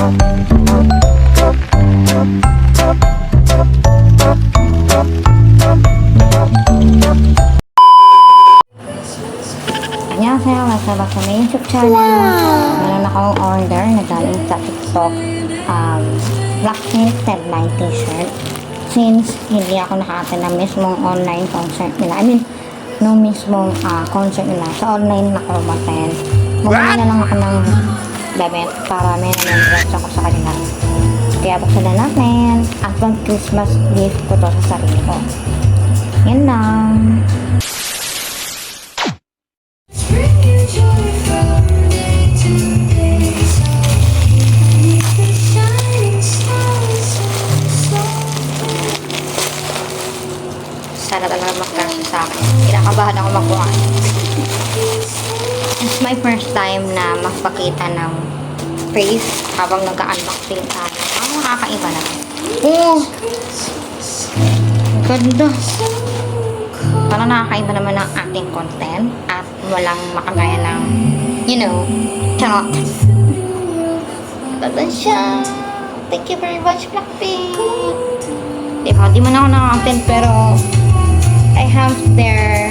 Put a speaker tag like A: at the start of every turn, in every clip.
A: Annyeonghaseyo, welcome back sa my YouTube channel. Meron akong order na galing sa TikTok. Blackpink Ted Line t-shirt. Since hindi ako nakaka-attend ng mismong online concert nila. I mean, no mismong concert nila. Sa online ako umattend. Bumili na lang ako ng damit para may remembrance ako sa kanila. Kaya buksan na natin. Advent Christmas gift ko to sa sarili ko. Yan lang. Sana talaga magkasya sa akin. Kinakabahan ako magkuha. It's my first time na magpakita ng face habang nag-unboxing tayo. Nakakaiba na. Oh! Ganda. Parang nakakaiba naman ang ating content at walang makagaya ng, you know, charot. Ganda siya. Thank you very much, Blackpink. Di man ako nakaka-attend pero I have their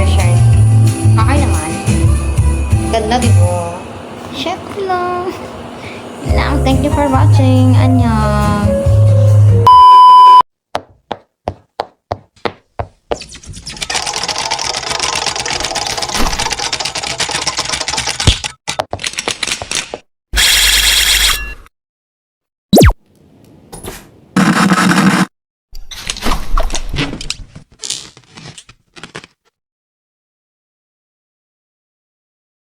A: shirt. Okay naman. Ganda, diba? Chef lang. Thank you for watching. Annyeong.